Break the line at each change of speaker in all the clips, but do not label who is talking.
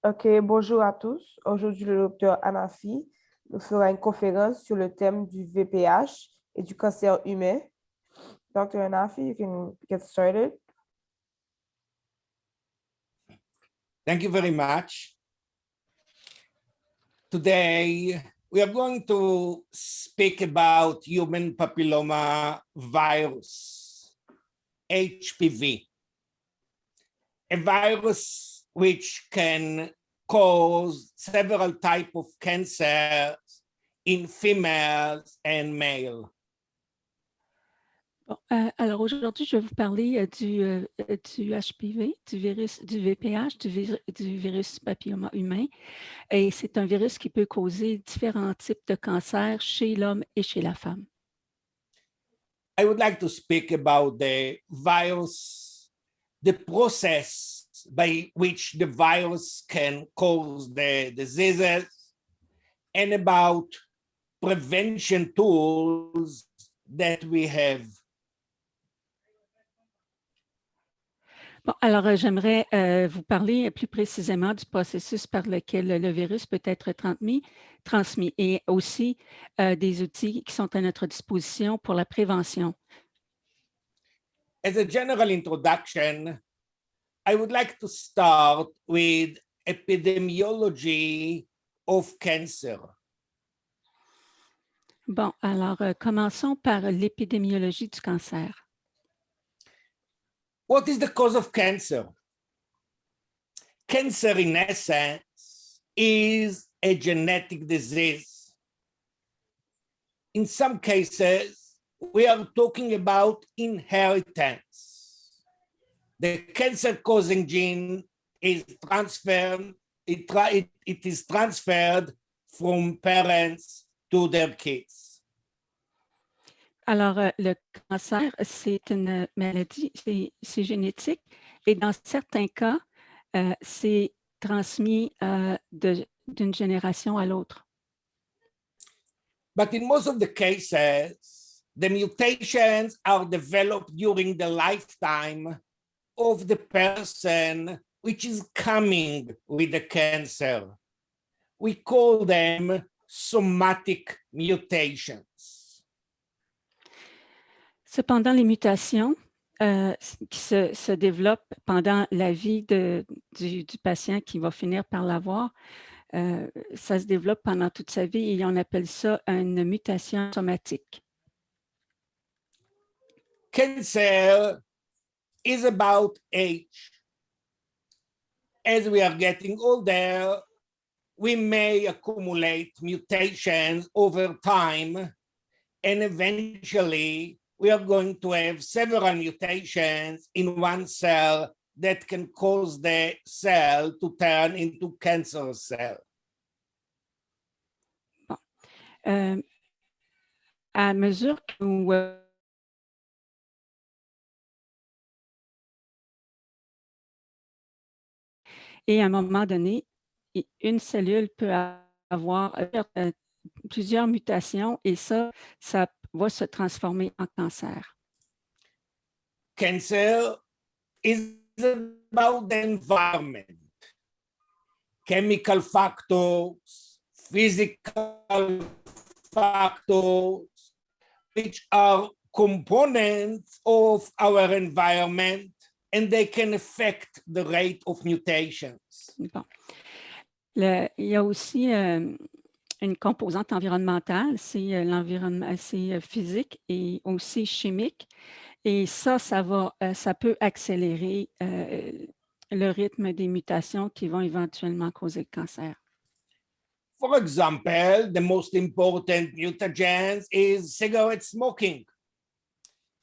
Ok, bonjour à tous. Aujourd'hui, le docteur Anafi nous fera une conférence sur le thème du VPH et du cancer humain. Dr. Anafi, you can get started.
Thank you very much. Today, we are going to speak about human papilloma virus, HPV, a virus which can cause several types of cancers in females and males.
Bon, alors aujourd'hui, je vais vous parler du HPV, du virus du VPH, du virus papilloma humain. Et c'est un virus qui peut causer différents types de cancers chez l'homme et chez la femme.
I would like to speak about the virus, the process by which the virus can cause the diseases, and about prevention tools that we have.
Bon, alors j'aimerais vous parler plus précisément du processus par lequel le virus peut être transmis et aussi des outils qui sont à notre disposition pour la prévention.
As a general introduction, I would like to start with epidemiology of cancer.
Bon, alors commençons par l'épidémiologie du cancer.
What is the cause of cancer? Cancer, in essence, is a genetic disease. In some cases, we are talking about inheritance. The cancer-causing gene is transferred, it is transferred from parents to their kids.
Alors, le cancer, c'est une maladie, c'est génétique et dans certains cas, c'est transmis d'une génération à l'autre.
But in most of the cases, the mutations are developed during the lifetime of the person which is coming with the cancer. We call them somatic mutations.
Cependant, les mutations qui se développent pendant la vie du patient qui va finir par l'avoir, ça se développe pendant toute sa vie et on appelle ça une mutation somatique.
Cancer is about age. As we are getting older, we may accumulate mutations over time, and eventually we are going to have several mutations in one cell that can cause the cell to turn into cancer cell.
Bon. À mesure que nous et à un moment donné, une cellule peut avoir plusieurs mutations et ça va se transformer en cancer.
Cancer is about the environment, chemical factors, physical factors, which are components of our environment, and they can affect the rate of mutations.
Bon. Il y a aussi une composante environnementale, c'est l'environnement, c'est physique et aussi chimique. Et ça peut accélérer le rythme des mutations qui vont éventuellement causer le cancer.
For example, the most important mutagens is cigarette smoking,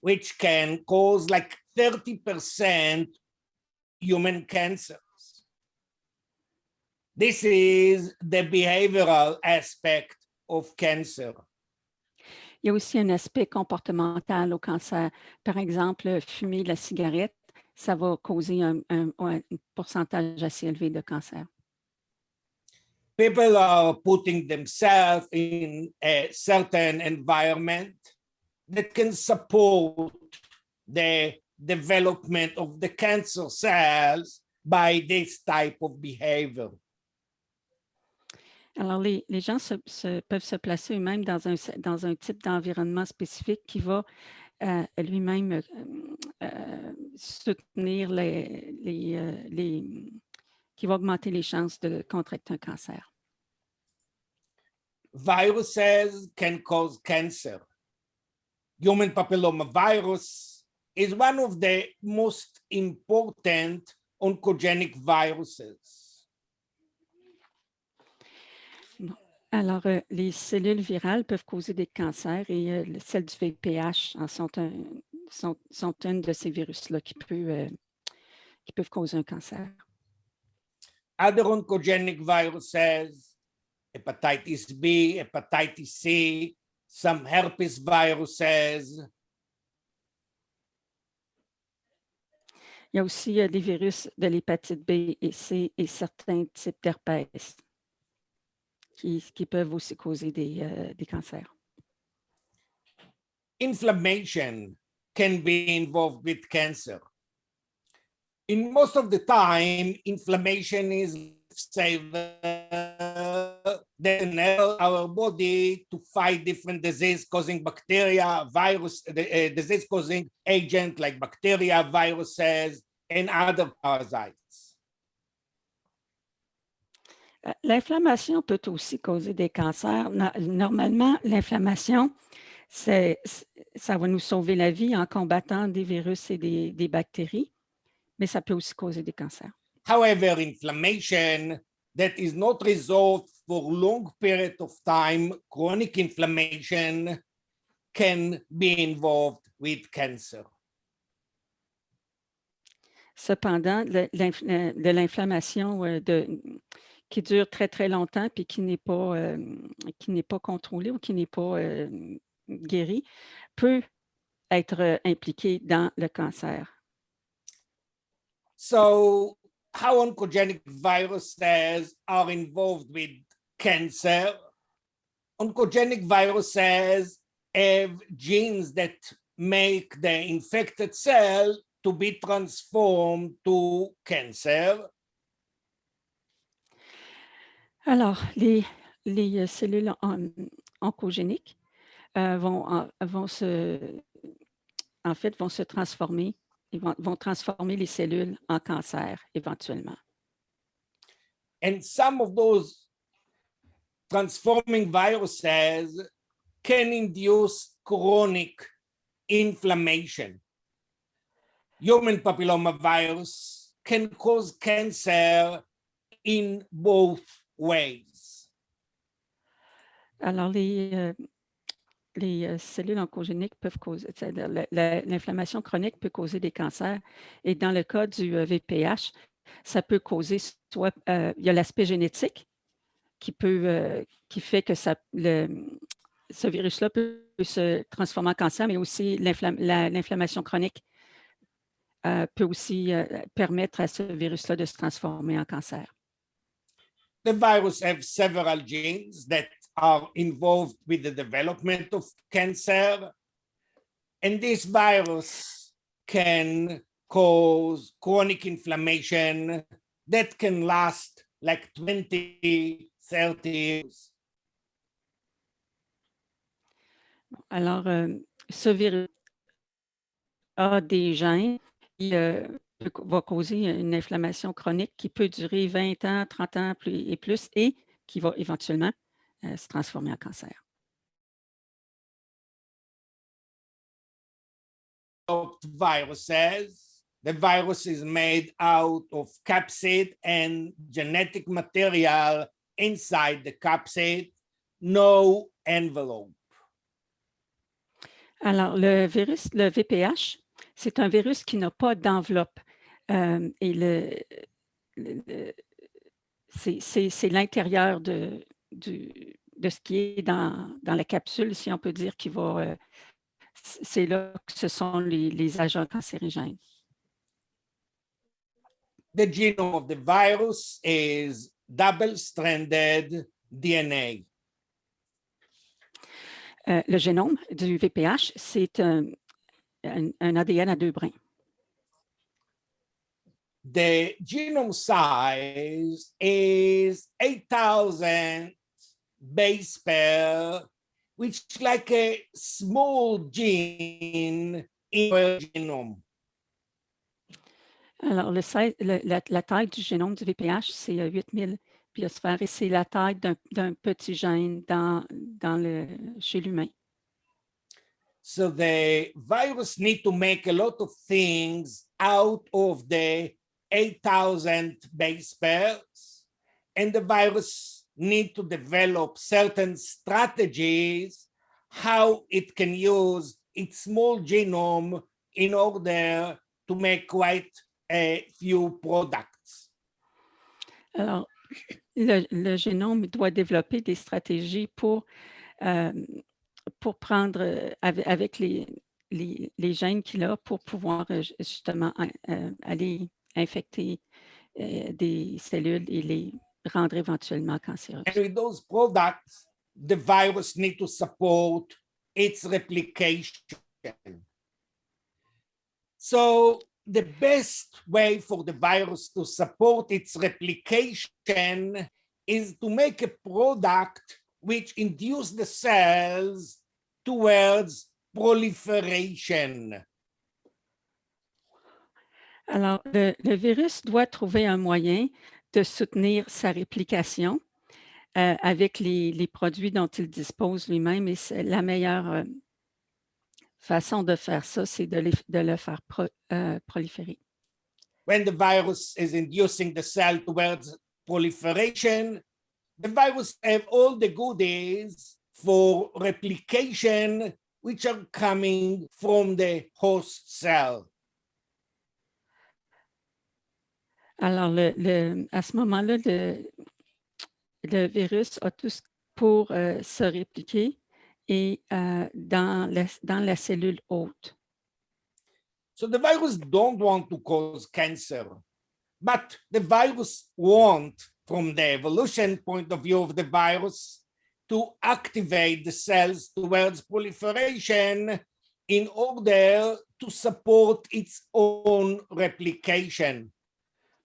which can cause like 30% human cancers. This is the behavioral aspect of cancer.
Il y a aussi un aspect comportemental au cancer. Par exemple, fumer la cigarette, ça va causer un pourcentage assez élevé de cancer.
People are putting themselves in a certain environment that can support the development of the cancer cells by this type of behavior.
Alors, les gens peuvent se placer eux-mêmes dans un type d'environnement spécifique qui va lui-même soutenir qui va augmenter les chances de contracter un cancer.
Viruses can cause cancer. Human papillomavirus is one of the most important oncogenic viruses.
Alors, les cellules virales peuvent causer des cancers et celles du VPH sont une de ces virus-là qui peuvent causer un cancer.
Other oncogenic viruses, hepatitis B, hepatitis C, some herpes viruses.
Il y a aussi des virus de l'hépatite B et C et certains types d'herpès qui peuvent aussi causer des cancers.
Inflammation can be involved with cancer. In most of the time, inflammation is that enable our body to fight different disease-causing bacteria, virus, disease-causing agent like bacteria, viruses, and other parasites.
L'inflammation peut aussi causer des cancers. Normalement, l'inflammation, ça va nous sauver la vie en combattant des virus et des bactéries, mais ça peut aussi causer des cancers.
However, inflammation that is not resolved for long period of time, chronic inflammation, can be involved with cancer.
Cependant, de l'inflammation qui dure très, très longtemps puis qui n'est pas contrôlée ou qui n'est pas guérie peut être impliquée dans le cancer.
So, how oncogenic viruses are involved with cancer? Oncogenic viruses have genes that make the infected cell to be transformed to cancer.
Alors, les cellules oncogéniques vont se transformer, vont transformer les cellules en cancer éventuellement.
And some of those transforming viruses can induce chronic inflammation. Human papillomavirus can cause cancer in both ways.
Alors, les cellules oncogéniques peuvent causer, l'inflammation chronique peut causer des cancers. Et dans le cas du VPH, ça peut causer soit, il y a l'aspect génétique qui fait que ce virus-là peut se transformer en cancer, mais aussi l'inflammation chronique peut aussi permettre à ce virus-là de se transformer en cancer.
The virus have several genes that are involved with the development of cancer. And this virus can cause chronic inflammation that can last like 20, 30 years.
Alors, ce virus a des gènes qui va causer une inflammation chronique qui peut durer 20 ans, 30 ans et plus, et qui va éventuellement se transformer en cancer.
Viruses. The virus is made out of capsid and genetic material inside the capsid, no envelope.
Alors, le VPH, c'est un virus qui n'a pas d'enveloppe. Et c'est l'intérieur de ce qui est dans la capsule, si on peut dire, qui va... c'est là que ce sont les agents cancérigènes.
The genome of the virus is double-stranded DNA.
Le génome du VPH, c'est un ADN à deux brins.
The genome size is 8,000 base pair, which is like a small gene in our genome.
Alors, la taille du génome du VPH, c'est 8000 biosphères et c'est la taille d'un petit gène chez l'humain.
So the virus need to make a lot of things out of the 8,000 base pairs, and the virus need to develop certain strategies how it can use its small genome in order to make quite a few products.
Alors, le génome doit développer des stratégies pour prendre avec les gènes qu'il a pour pouvoir justement aller infecter des cellules et les rendre éventuellement cancéreuses.
And with those products, the virus need to support its replication. So the best way for the virus to support its replication is to make a product which induce the cells towards proliferation.
Alors, le virus doit trouver un moyen de soutenir sa réplication avec les produits dont il dispose lui-même. Et la meilleure façon de faire ça, c'est de le faire proliférer.
When the virus is inducing the cell towards proliferation, the virus have all the goodies for replication, which are coming from the host cell.
Alors, à ce moment-là, le virus a tout pour se répliquer et dans la cellule hôte.
So the virus don't want to cause cancer, but the virus want, from the evolution point of view of the virus, to activate the cells towards proliferation in order to support its own replication.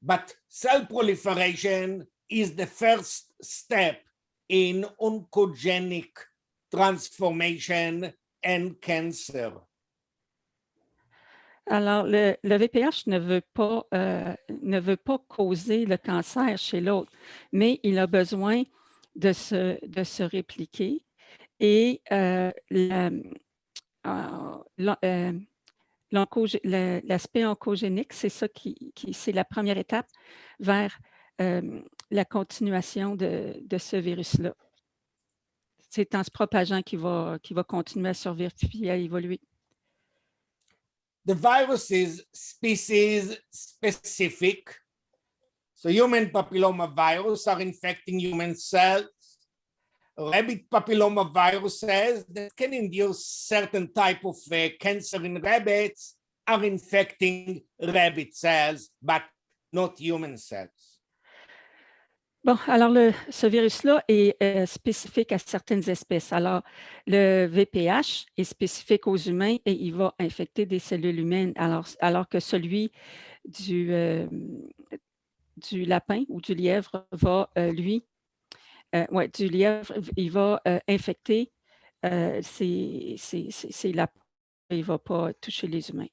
But cell proliferation is the first step in oncogenic transformation and cancer.
Alors, le VPH ne veut pas causer le cancer chez l'autre, mais il a besoin de se répliquer et l'aspect oncogénique, c'est ça c'est la première étape vers la continuation de ce virus-là. C'est en se propageant qu'il va continuer à survivre et à évoluer.
The virus is species specific. So human papilloma virus are infecting human cells. Rabbit papilloma viruses that can induce certain type of cancer in rabbits are infecting rabbit cells, but not human cells.
Bon, alors ce virus-là est spécifique à certaines espèces. Alors, le VPH est spécifique aux humains et il va infecter des cellules humaines, alors que celui du lapin ou du lièvre va, il va infecter ces lapins. Il ne va pas toucher les humains.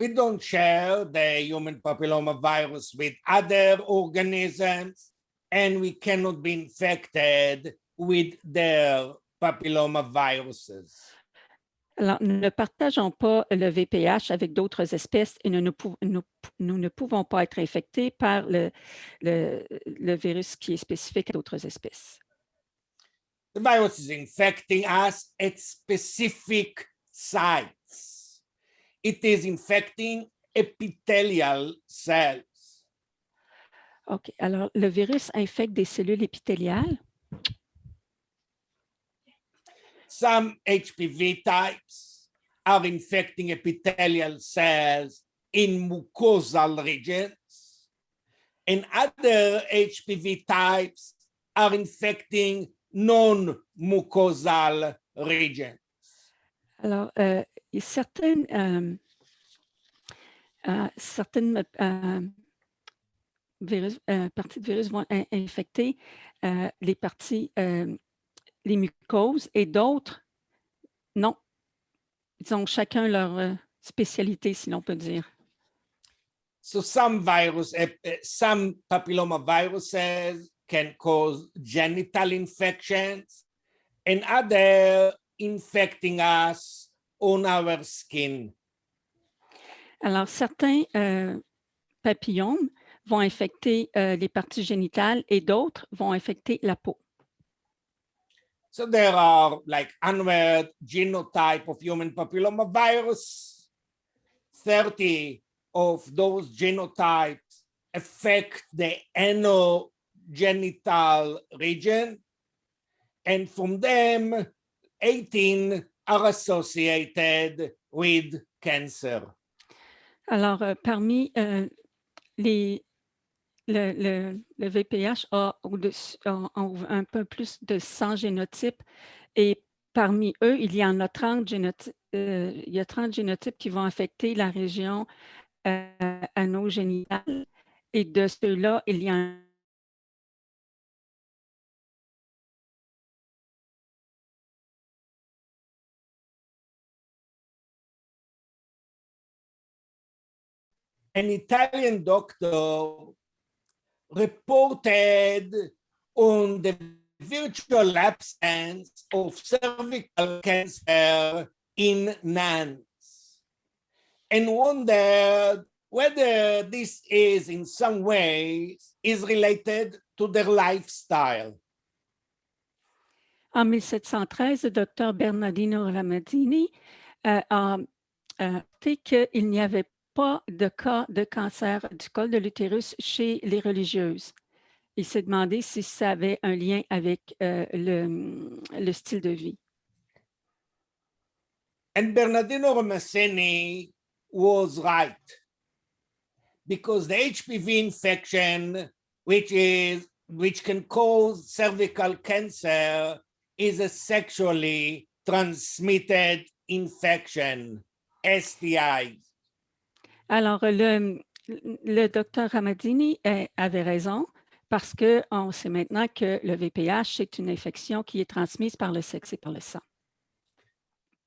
We don't share the human papilloma virus with other organisms, and we cannot be infected with their papilloma viruses.
Alors, nous ne partageons pas le VPH avec d'autres espèces et nous ne pouvons pas être infectés par le virus qui est spécifique à d'autres espèces.
The virus is infecting us at specific sites. It is infecting epithelial cells.
OK. Alors, le virus infecte des cellules épithéliales.
Some HPV types are infecting epithelial cells in mucosal regions, and other HPV types are infecting non-mucosal regions.
Alors, certaines parties de virus vont infecter les parties, les mucoses, et d'autres, non. Ils ont chacun leur spécialité, si l'on peut dire.
So some papillomaviruses can cause genital infections and other infecting us on our skin.
Alors, certains papillomes vont infecter les parties génitales et d'autres vont infecter la peau.
So there are like 100 genotype of human papillomavirus. 30 of those genotypes affect the anogenital region, and from them, 18 are associated with cancer.
Alors, parmi le VPH a un peu plus de 100 génotypes, et parmi eux, il y en a 30 génotypes, il y a 30 génotypes qui vont affecter la région anogénitale, et de ceux-là, il y en
An Italian doctor reported on the virtual absence of cervical cancer in nuns and wondered whether this is in some way is related to their lifestyle.
En 1713, le docteur Bernardino Ramadini a noté qu'il n'y avait pas de cas de cancer du col de l'utérus chez les religieuses. Il s'est demandé si ça avait un lien avec le style de vie.
And Bernardino Ramaseni was right, because the HPV infection, which can cause cervical cancer, is a sexually transmitted infection, STI.
Alors, le docteur Ramadini avait raison, parce qu'on sait maintenant que le VPH, c'est une infection qui est transmise par le sexe et par le sang.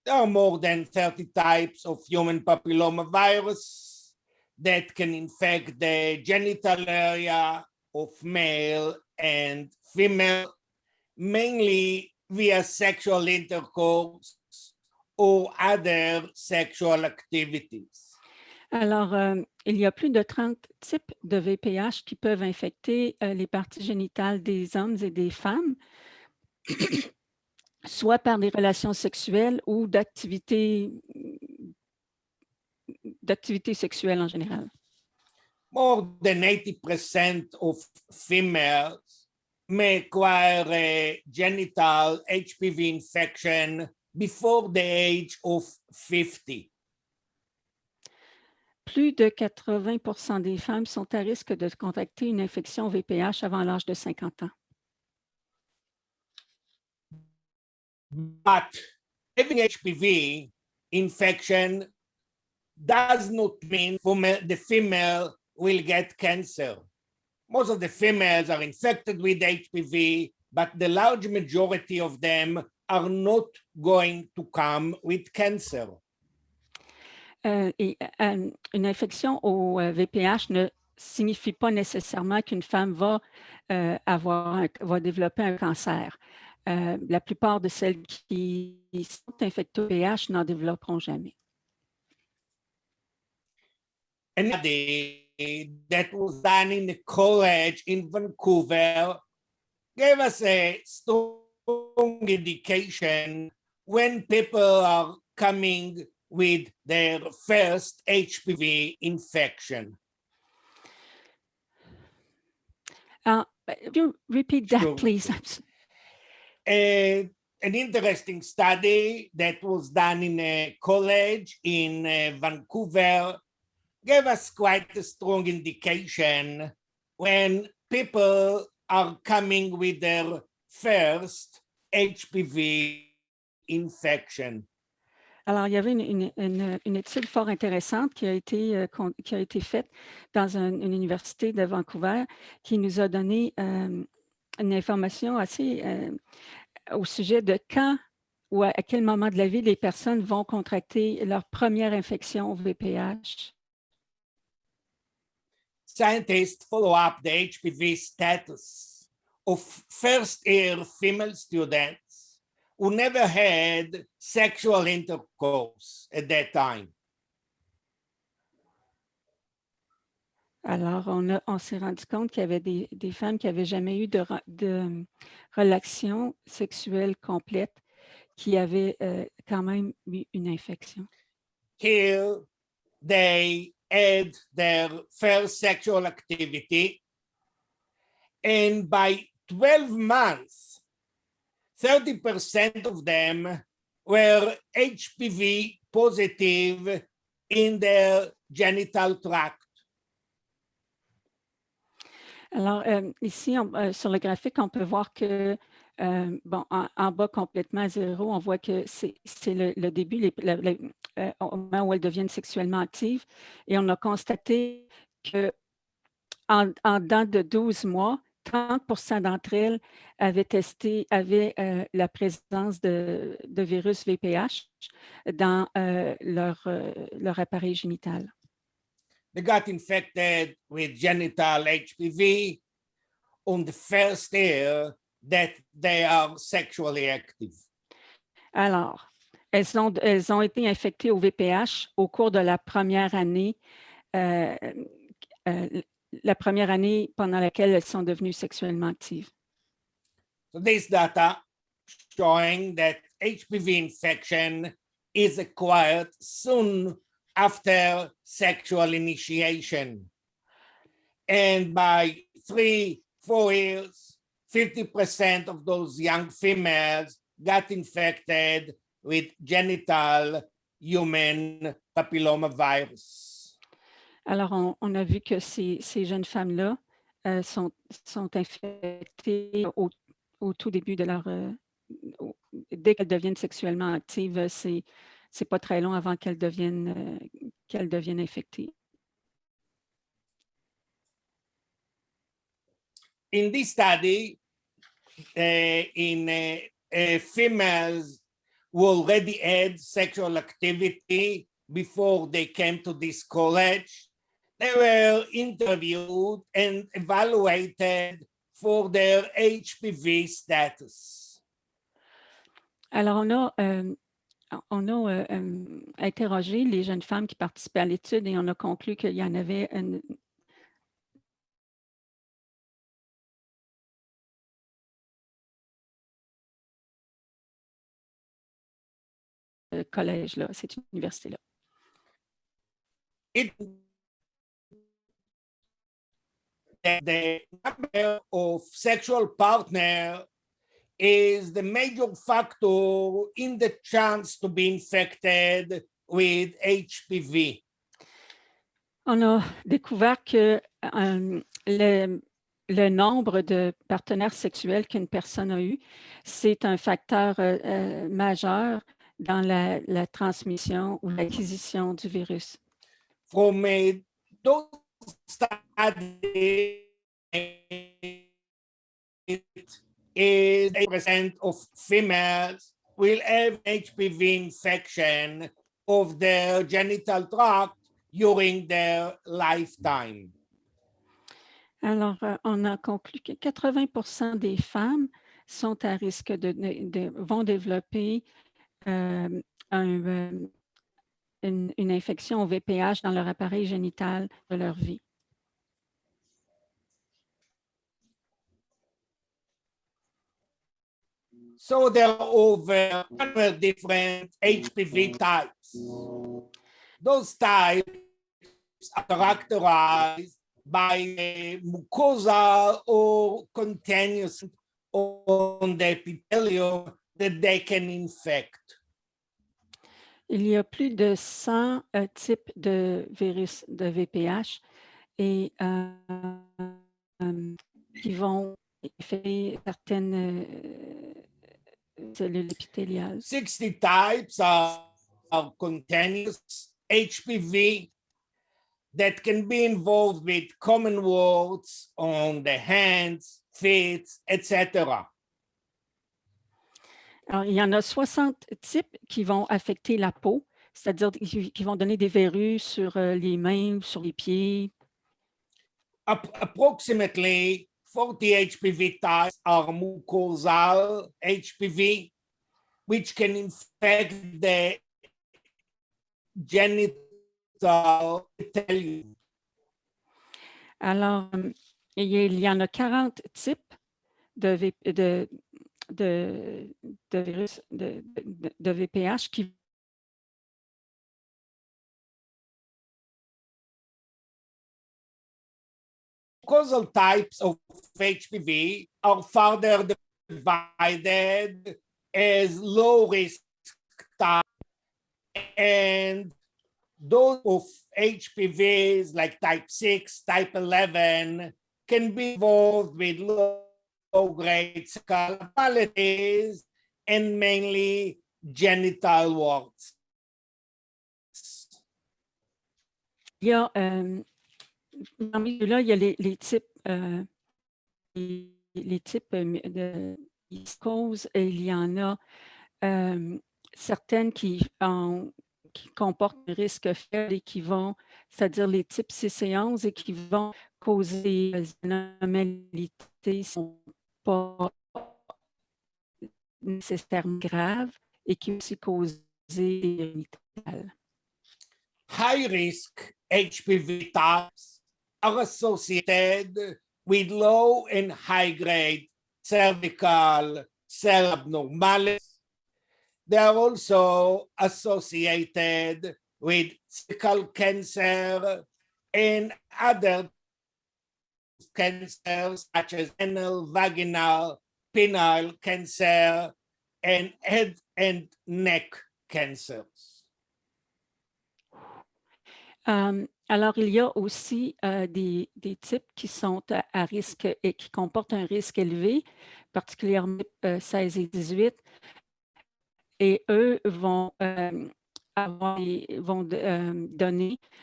There are more than 30 types of human papillomavirus that can infect the genital area of male and female, mainly via sexual intercourse or other sexual activities.
Alors, il y a plus de 30 types de VPH qui peuvent infecter les parties génitales des hommes et des femmes, soit par des relations sexuelles ou d'activités sexuelles en général.
More than 80% of females may acquire a genital HPV infection before the age of 50.
Plus de 80% des femmes sont à risque de contracter une infection VPH avant l'âge de 50 ans.
But having HPV infection does not mean the female will get cancer. Most of the females are infected with HPV, but the large majority of them are not going to come with cancer.
Une infection au VPH ne signifie pas nécessairement qu'une femme va développer un cancer. La plupart de celles qui sont infectées au VPH n'en développeront jamais.
And that was done in a college in Vancouver gave us a strong indication when people are coming with their first HPV infection.
Could you repeat that, please?
An interesting study that was done in a college in Vancouver gave us quite a strong indication when people are coming with their first HPV infection.
Alors, il y avait une étude fort intéressante qui a été faite dans une université de Vancouver qui nous a donné une information assez au sujet de quand ou à quel moment de la vie les personnes vont contracter leur première infection au VPH.
Scientists follow up the HPV status of first-year female students who never had sexual intercourse at that time.
Alors, on s'est rendu compte qu'il y avait des femmes qui n'avaient jamais eu de relation sexuelle complète qui avaient quand même eu une infection.
Here, they had their first sexual activity, and by 12 months, 30% of them were HPV positive in their genital tract.
Alors, ici, sur le graphique, on peut voir que, bon, en bas complètement à zéro, on voit que c'est le début, au moment où elles deviennent sexuellement actives. Et on a constaté que en dedans de 12 mois, 30% d'entre elles avaient la présence de virus VPH dans leur appareil génital.
They got infected with genital HPV on the first year that they are sexually active.
Alors, elles ont été infectées au VPH au cours de la première année pendant laquelle elles sont devenues sexuellement actives.
So this data showing that HPV infection is acquired soon after sexual initiation. And by 3-4 years, 50% of those young females got infected with genital human papillomavirus.
Alors, on a vu que ces jeunes femmes-là sont infectées au tout début de leur... dès qu'elles deviennent sexuellement actives, c'est pas très long avant qu'elles deviennent infectées.
In this study, females who already had sexual activity before they came to this college, they were interviewed and evaluated for their HPV status.
Alors, on a interrogé les jeunes femmes qui participaient à l'étude et on a conclu qu'il y en avait une collège-là, cette université-là.
The number of sexual partners is the major factor in the chance to be infected with HPV.
On a découvert que le nombre de partenaires sexuels qu'une personne a eu, c'est un facteur majeur dans la transmission ou l'acquisition du virus.
From those studies, is 8% of females will have HPV infection of their genital tract during their lifetime.
Alors, on a conclu que 80% des femmes sont à risque vont développer une infection au VPH dans leur appareil génital de leur vie.
So there are over 100 different HPV types. Those types are characterized by mucosa or continuous on the epithelium that they can infect.
Il y a plus de 100 types de virus de VPH et qui vont infecter certaines cellules épithéliales.
60 types are are continuous HPV that can be involved with common warts on the hands, feet, etc.
Alors, il y en a 60 types qui vont affecter la peau, c'est-à-dire qui vont donner des verrues sur les mains, sur les pieds.
Approximately 40 HPV types are mucosal HPV, which can infect the genital epithelium.
Alors, il y en a 40 types de virus, de VPH qui
Causal types of HPV are further divided as low risk type, and those of HPVs like type 6, type 11 can be involved with low-grade maladies and mainly genital warts.
Il y a, parmi ceux-là, il y a les types, les types de causes, et il y en a certaines qui comportent un risque faible et qui vont, c'est-à-dire les types 6 et 11, et qui vont causer des anomalies qui ne sont pas nécessairement graves et qui aussi causent des génitales.
High-risk HPV types are associated with low and high-grade cervical cell abnormalities. They are also associated with cervical cancer and other cancers such as anal, vaginal, penile cancer, and head and neck cancers.
Alors, il y a aussi des types qui sont à risque et qui comportent un risque élevé, particulièrement 16 et 18, et eux vont, donner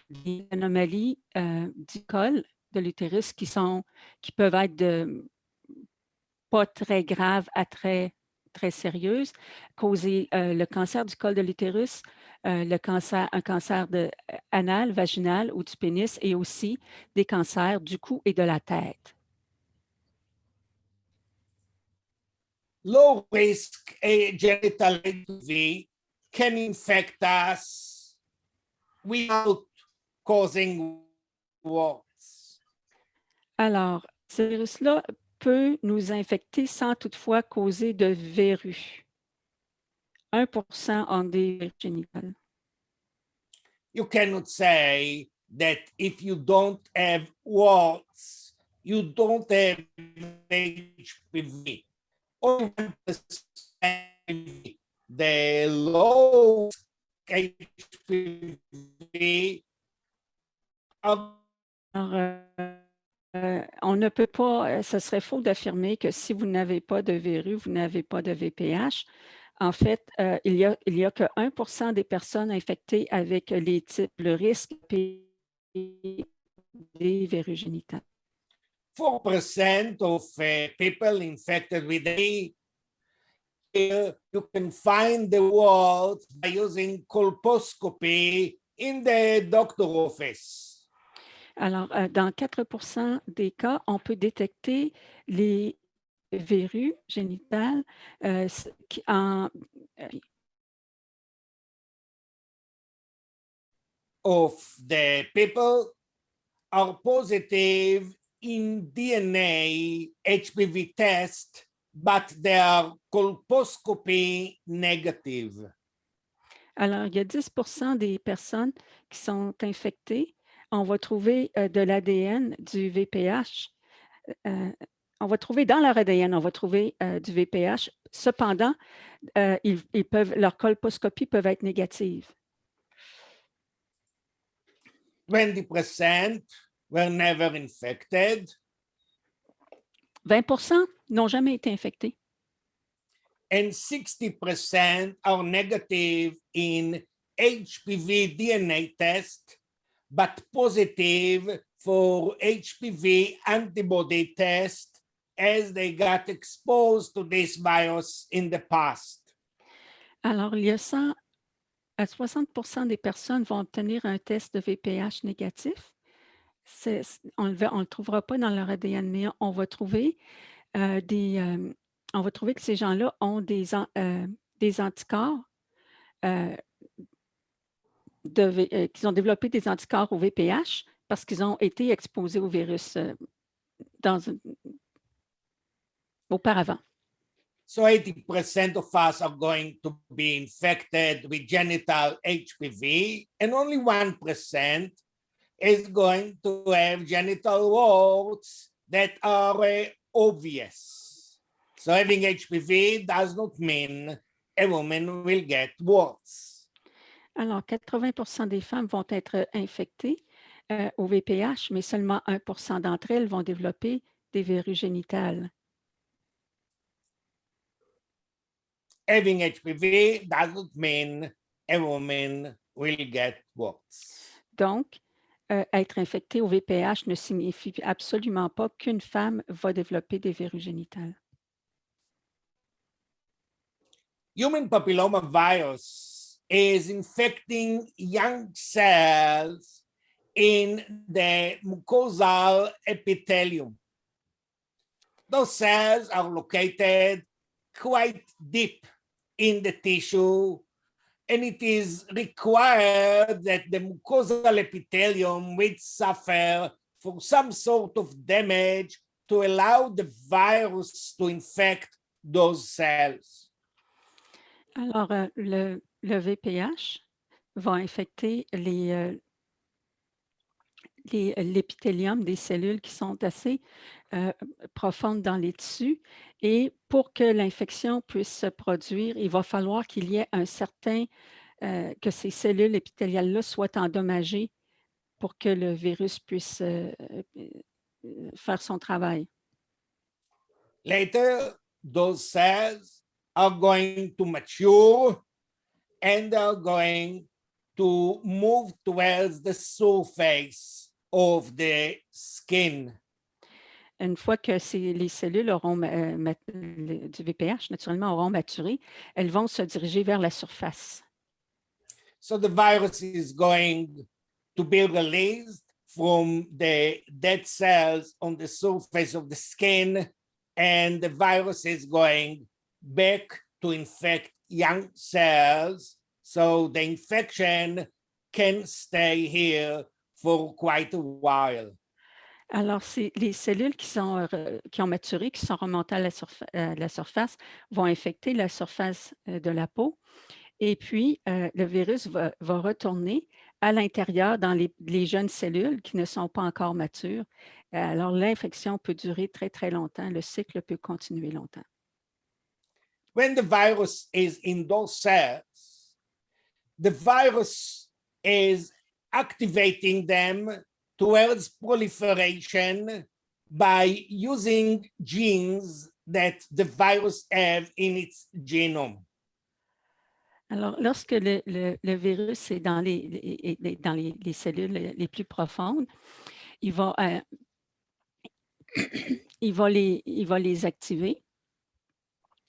des anomalies du col de l'utérus qui peuvent être pas très graves à très sérieuses, causer le cancer du col de l'utérus, un cancer anal, vaginal ou du pénis, et aussi des cancers du cou et de la tête.
Low risk genital HPV can infect us without causing warts.
Alors, ce virus-là peut nous infecter sans toutefois causer de verrues. 1% ont des verrues génitales.
You cannot say that if you don't have warts, you don't have HPV. Or the low HPV are
Alors, on ne peut pas, ce serait faux d'affirmer que si vous n'avez pas de verrue, vous n'avez pas de VPH. En fait, il y a que 1% des personnes infectées avec les types, le risque des verrues génitales.
4% of people infected with HIV, you can find the warts by using colposcopy in the doctor's office.
Alors, dans 4% des cas, on peut détecter les verrues génitales
of the people are positive in DNA HPV test, but they are colposcopy negative.
Alors, il y a 10% des personnes qui sont infectées. On va trouver de l'ADN du VPH. On va trouver dans leur ADN, on va trouver du VPH. Cependant, leur colposcopie peuvent être négatives.
20% were never infected.
20% n'ont jamais été infectés.
And 60% are negative in HPV DNA test, but positive for HPV antibody test as they got exposed to this virus in the past.
Alors, il y a 100 à 60% des personnes vont obtenir un test de VPH négatif. On ne le trouvera pas dans leur ADN, mais on va trouver on va trouver que ces gens-là ont des anticorps, qu'ils ont développé des anticorps au VPH parce qu'ils ont été exposés au virus auparavant.
So 80% of us are going to be infected with genital HPV, and only 1% is going to have genital warts that are obvious. So having HPV does not mean a woman will get warts.
Alors, 80% des femmes vont être infectées au VPH, mais seulement 1% d'entre elles vont développer des verrues génitales.
Having HPV doesn't mean a woman will get warts.
Donc, être infecté au VPH ne signifie absolument pas qu'une femme va développer des verrues génitales.
Human papilloma virus is infecting young cells in the mucosal epithelium. Those cells are located quite deep in the tissue, and it is required that the mucosal epithelium will suffer from some sort of damage to allow the virus to infect those cells.
Alors, le VPH va infecter l'épithélium des cellules qui sont assez profondes dans les tissus. Et pour que l'infection puisse se produire, il va falloir qu'il y ait que ces cellules épithéliales-là soient endommagées pour que le virus puisse faire son travail.
Later, those cells are going to mature and are going to move towards the surface of the skin.
Une fois que les cellules du VPH, naturellement, auront maturé, elles vont se diriger vers la surface.
So the virus is going to be released from the dead cells on the surface of the skin, and the virus is going back to infect young cells. So the infection can stay here for quite a while.
Alors, les cellules qui ont maturé, qui sont remontées à la surface, vont infecter la surface de la peau. Et puis, le virus va retourner à l'intérieur dans les jeunes cellules qui ne sont pas encore matures. Alors, l'infection peut durer très, très longtemps. Le cycle peut continuer longtemps.
When the virus is in those cells, the virus is activating them towards proliferation by using genes that the virus have in its genome.
Alors, lorsque le virus est dans les cellules les plus profondes, il va les activer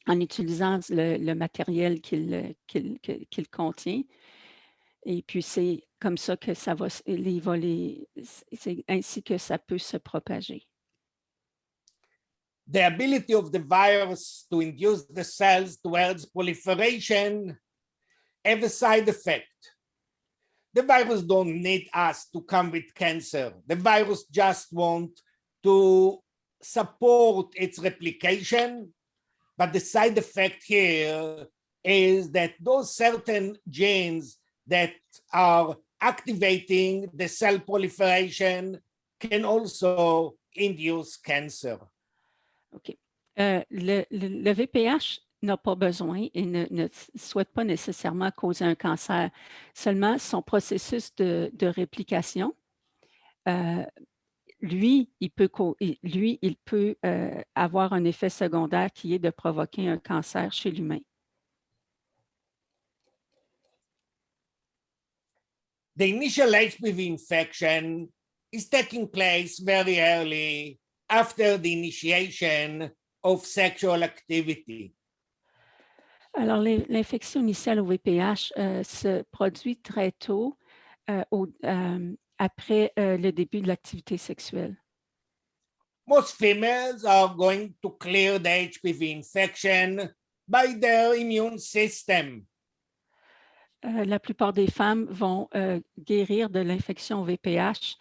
en utilisant le matériel qu'il contient. Et puis, c'est comme ça que c'est ainsi que ça peut se propager.
The ability of the virus to induce the cells towards proliferation have a side effect. The virus don't need us to come with cancer. The virus just want to support its replication. But the side effect here is that those certain genes that are activating the cell proliferation can also induce cancer.
OK. Le VPH n'a pas besoin et ne souhaite pas nécessairement causer un cancer. Seulement, son processus de réplication, lui, il peut avoir un effet secondaire qui est de provoquer un cancer chez l'humain.
the initial HPV infection is taking place very early after the initiation of sexual activity.
Alors, l'infection initiale au VPH se produit très tôt après le début de l'activité sexuelle.
Most females are going to clear the HPV infection by their immune system.
La plupart des femmes vont guérir de l'infection au VPH,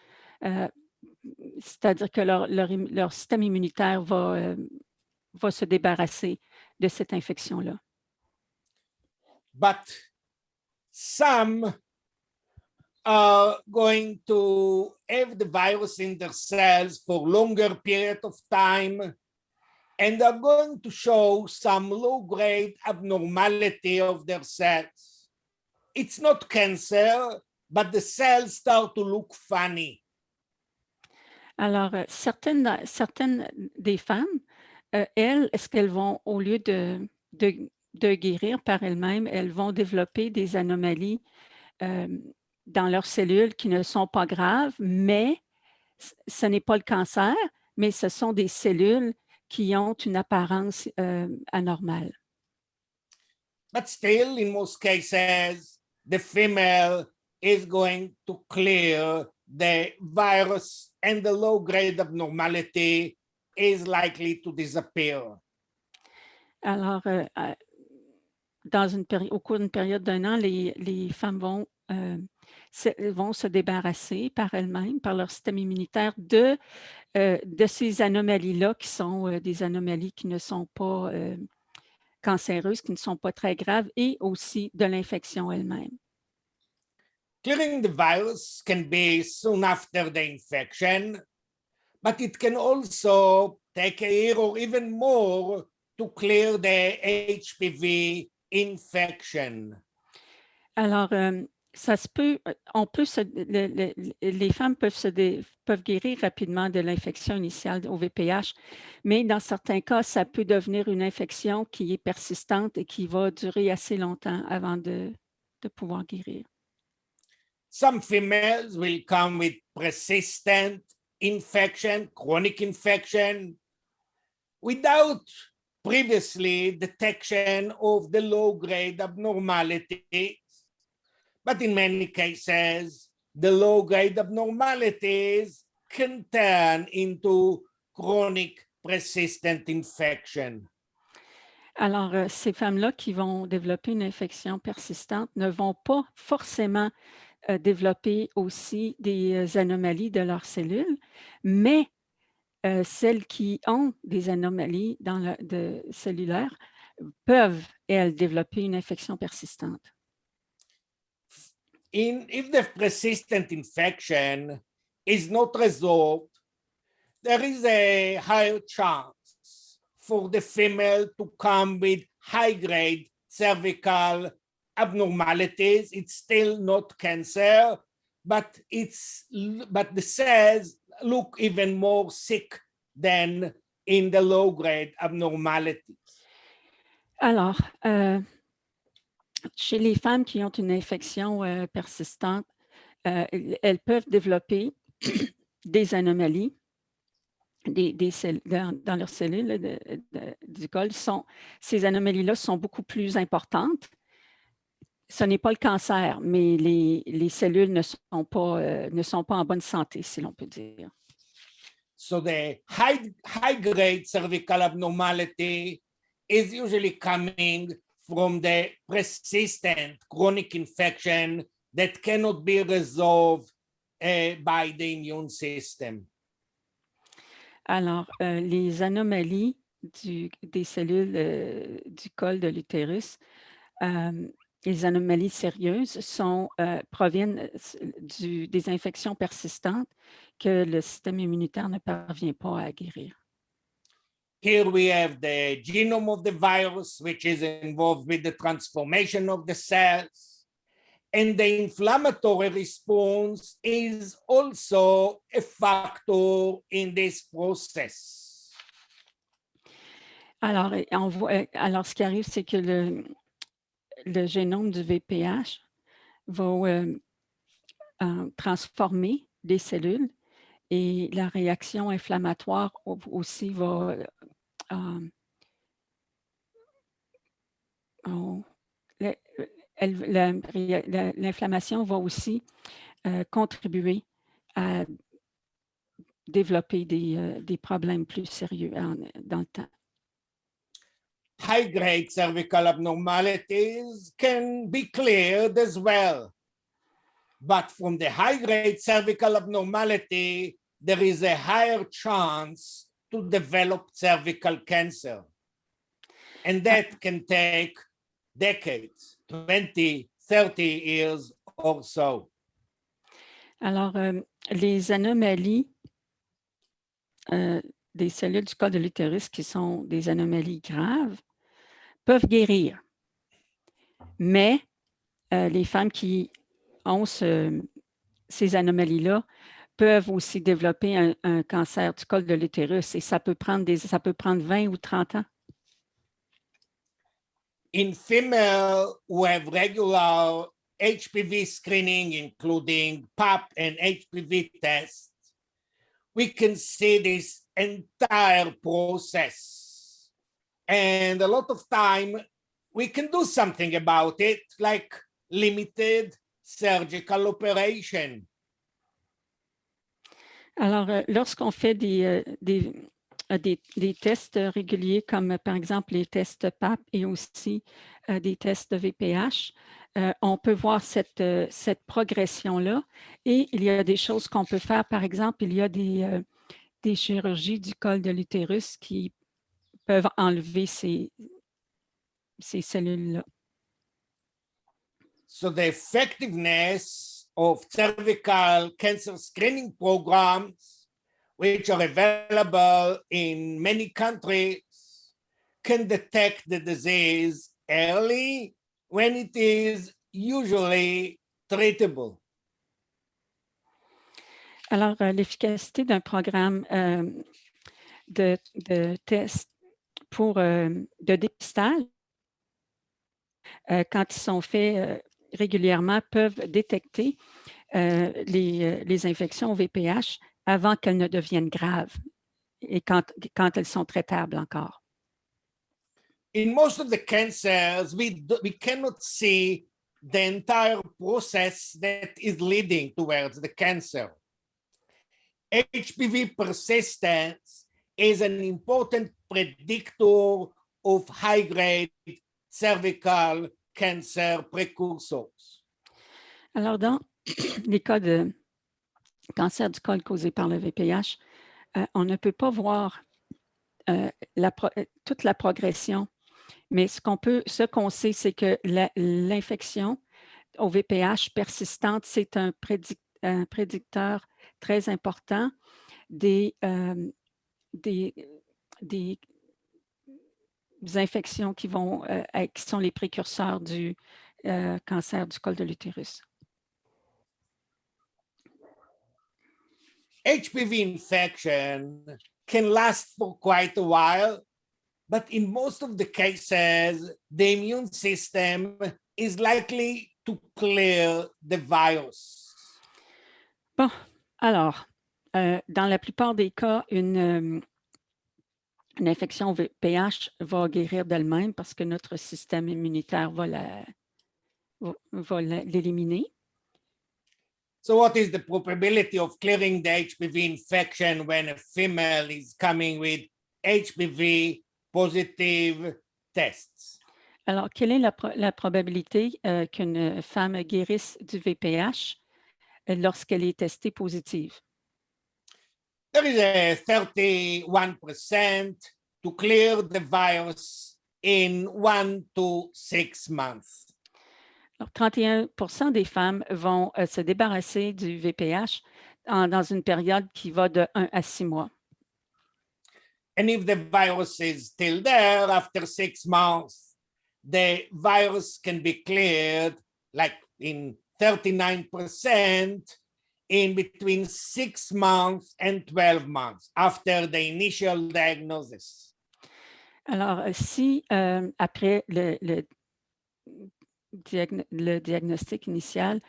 c'est-à-dire que leur système immunitaire va se débarrasser de cette infection-là.
But some are going to have the virus in their cells for longer period of time and are going to show some low-grade abnormality of their cells. It's not cancer, but the cells start to look funny.
Alors, certaines des femmes, elles, est-ce qu'elles vont, au lieu de guérir par elles-mêmes, elles vont développer des anomalies dans leurs cellules qui ne sont pas graves, mais ce n'est pas le cancer, mais ce sont des cellules qui ont une apparence anormale.
But still, in most cases, the female is going to clear the virus and the low-grade abnormality is likely to disappear.
Alors, au cours d'une période d'1 an, les femmes vont se débarrasser par elles-mêmes, par leur système immunitaire, de ces anomalies-là qui sont des anomalies qui ne sont pas cancéreuses, qui ne sont pas très graves, et aussi de l'infection elle-même.
Clearing the virus can be soon after the infection, but it can also take a year or even more to clear the HPV infection.
Alors, ça se peut, les femmes peuvent guérir rapidement de l'infection initiale au VPH, mais dans certains cas, ça peut devenir une infection qui est persistante et qui va durer assez longtemps avant de pouvoir guérir.
Some females will come with persistent infection, chronic infection, without previously detection of the low-grade abnormalities. But in many cases, the low-grade abnormalities can turn into chronic persistent infection.
Alors, ces femmes-là qui vont développer une infection persistante ne vont pas forcément développer aussi des anomalies de leurs cellules, mais celles qui ont des anomalies cellulaires peuvent, elles, développer une infection persistante.
If the persistent infection is not resolved, there is a higher chance for the female to come with high-grade cervical abnormalities. It's still not cancer, but the cells look even more sick than in the low-grade abnormalities.
Alors, chez les femmes qui ont une infection persistante, elles peuvent développer des anomalies dans leurs cellules du col. Ces anomalies-là sont beaucoup plus importantes. Ce n'est pas le cancer, mais les cellules ne sont pas en bonne santé, si l'on peut dire.
So the high-grade cervical abnormality is usually coming from the persistent chronic infection that cannot be resolved by the immune system.
Alors, les anomalies des cellules du col de l'utérus, les anomalies sérieuses proviennent des infections persistantes que le système immunitaire ne parvient pas à guérir.
Here we have the genome of the virus, which is involved with the transformation of the cells. And the inflammatory response is also a factor in this process.
Alors, ce qui arrive, c'est que le génome du VPH va transformer les cellules et la réaction inflammatoire aussi va l'inflammation va aussi contribuer à développer des problèmes plus sérieux dans le temps.
High-grade cervical abnormalities can be cleared as well. But from the high-grade cervical abnormality, there is a higher chance to develop cervical cancer. And that can take decades, 20, 30 years or so.
Alors, les anomalies des cellules du col de l'utérus qui sont des anomalies graves peuvent guérir. Mais les femmes qui ont ces anomalies-là peuvent aussi développer un cancer du col de l'utérus et ça peut prendre 20 ou 30 ans.
In female who have regular HPV screening, including PAP and HPV tests, we can see this entire process. And a lot of time, we can do something about it, like limited surgical operation.
Alors, lorsqu'on fait des tests réguliers, comme par exemple les tests PAP et aussi des tests de VPH, on peut voir cette progression-là. Et il y a des choses qu'on peut faire. Par exemple, il y a des chirurgies du col de l'utérus qui peuvent enlever ces cellules-là.
So the effectiveness of cervical cancer screening programs, which are available in many countries, can detect the disease early when it is usually treatable.
Alors, l'efficacité d'un programme de test de dépistage, quand ils sont faits régulièrement, peuvent détecter les infections au VPH avant qu'elles ne deviennent graves et quand elles sont traitables encore.
In most of the cancers, we cannot see the entire process that is leading towards the cancer. HPV persistence is an important predictor of high-grade cervical cancer precursors.
Alors, dans les cas de cancer du col causé par le VPH, on ne peut pas voir toute la progression, mais ce qu'on sait, c'est que l'infection au VPH persistante, c'est un prédicteur très important des infections qui sont les précurseurs du cancer du col de l'utérus.
HPV infection can last for quite a while, but in most of the cases, the immune system is likely to clear the virus.
Bon, alors, dans la plupart des cas, une infection au VPH va guérir d'elle-même parce que notre système immunitaire va l'éliminer.
So what is the probability of clearing the HPV infection when a female is coming with HPV positive tests?
Alors, quelle est la probabilité qu'une femme guérisse du VPH lorsqu'elle est testée positive?
There is a 31% to clear the virus in 1 to 6 months.
Alors, 31% des femmes vont se débarrasser du VPH dans une période qui va de 1 à 6 mois.
And if the virus is still there after 6 months, the virus can be cleared like in 39% in between 6 months and 12 months after the initial diagnosis.
Alors, si après le diagnostic initial,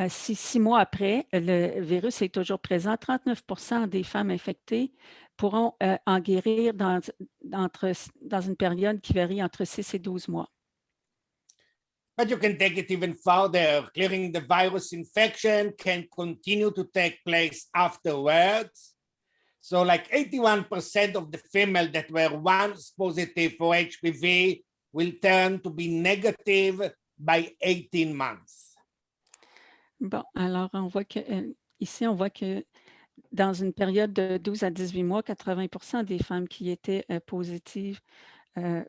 Si 6 mois après, le virus est toujours présent, 39% des femmes infectées pourront en guérir dans une période qui varie entre 6 et 12 mois.
But you can take it even further. Clearing the virus infection can continue to take place afterwards. So like 81% of the females that were once positive for HPV will turn to be negative by 18 months.
Bon, alors on voit que ici, on voit que dans une période de 12 à 18 mois, 80% des femmes qui étaient positives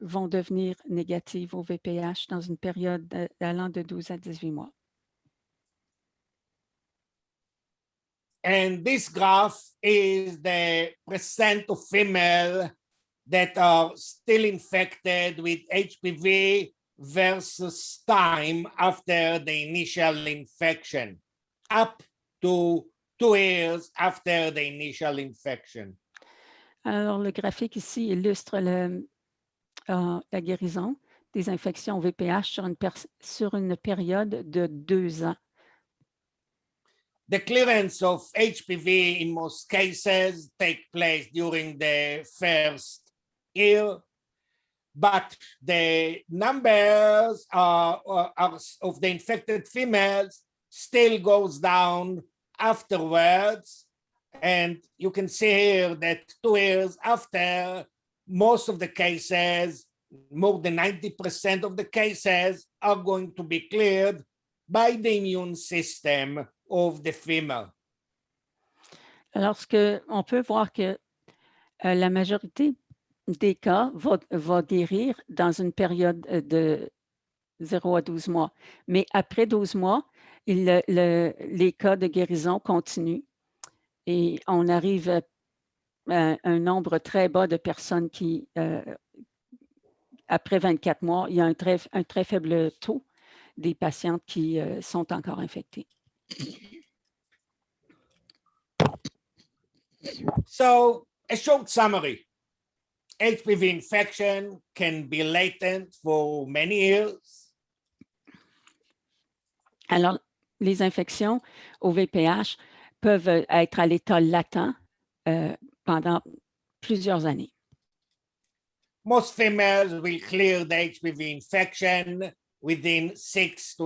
vont devenir négatives au VPH dans une période allant de 12 à 18 mois.
And this graph is the percent of females that are still infected with HPV versus time after the initial infection, up to 2 years after the initial infection.
Alors, le graphique ici illustre la guérison des infections VPH sur une période de 2 ans.
The clearance of HPV in most cases take place during the first year, but the numbers of the infected females still goes down afterwards. And you can see here that 2 years after, most of the cases, more than 90% of the cases are going to be cleared by the immune system of the female.
Alors, on peut voir que la majorité des cas va guérir dans une période de 0 à 12 mois. Mais après 12 mois, les cas de guérison continuent et on arrive à un nombre très bas de personnes qui, après 24 mois, il y a un très faible taux des patientes qui sont encore infectées.
So, a short summary. HPV infection can be latent for many years.
Alors, les infections au VPH peuvent être à l'état latent pendant plusieurs années.
Most females will clear the HPV infection within 6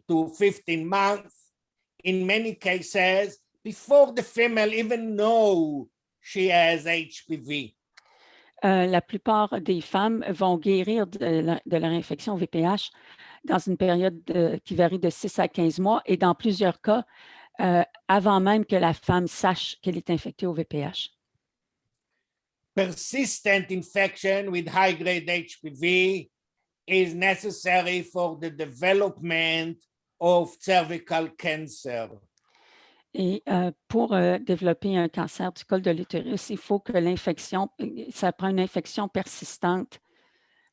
to 15 months. In many cases, before the female even know she has HPV.
La plupart des femmes vont guérir de leur infection VPH dans une période qui varie de 6 à 15 mois et dans plusieurs cas, avant même que la femme sache qu'elle est infectée au VPH.
Persistent infection with high-grade HPV is necessary for the development of cervical cancer.
Et pour développer un cancer du col de l'utérus, il faut que ça prend une infection persistante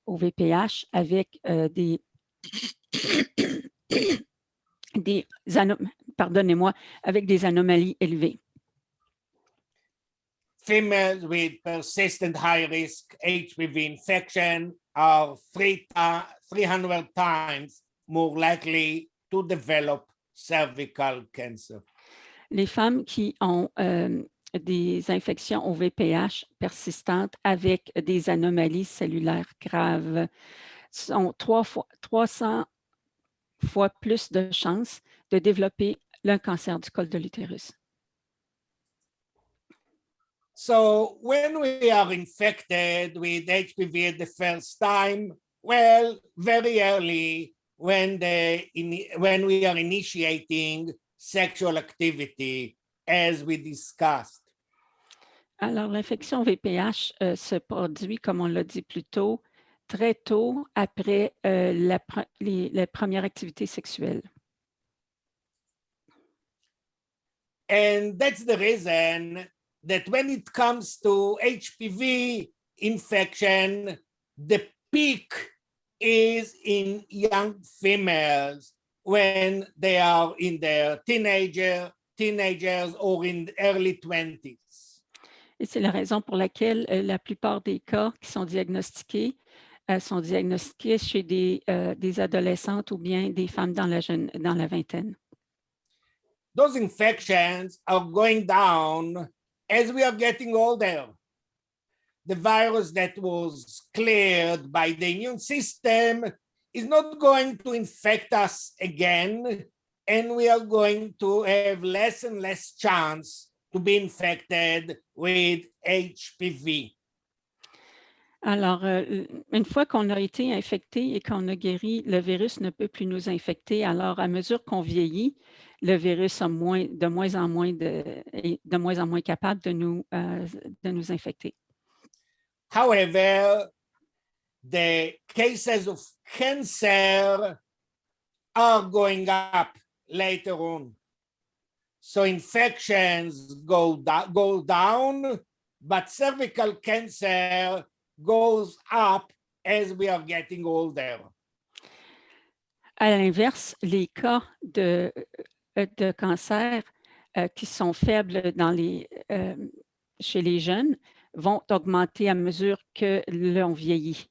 au VPH avec avec des anomalies élevées.
Females with persistent high-risk HPV infection are 300 times more likely to develop cervical cancer.
Les femmes qui ont des infections au VPH persistantes avec des anomalies cellulaires graves ont 300 fois plus de chances de développer le cancer du col de l'utérus.
So when we are infected with HPV at the first time, well, very early when we are initiating sexual activity, as we discussed.
Alors, l'infection VPH se produit, comme on l'a dit plus tôt, très tôt après la première activité sexuelle.
And that's the reason that when it comes to HPV infection, the peak is in young females when they are in their teenagers or in the early 20s.
Et c'est la raison pour laquelle la plupart des cas qui sont diagnostiqués chez des adolescentes ou bien des femmes dans la vingtaine.
those infections are going down as we are getting older. The virus that was cleared by the immune system is not going to infect us again, and we are going to have less and less chance to be infected with HPV.
Alors, une fois qu'on a été infecté et qu'on a guéri, le virus ne peut plus nous infecter. Alors, à mesure qu'on vieillit, le virus est de moins en moins capable de nous infecter.
However, the cases of cancer are going up later on. So infections go down, but cervical cancer goes up as we are getting older.
À l'inverse, les cas de cancer qui sont faibles chez les jeunes vont augmenter à mesure que l'on vieillit.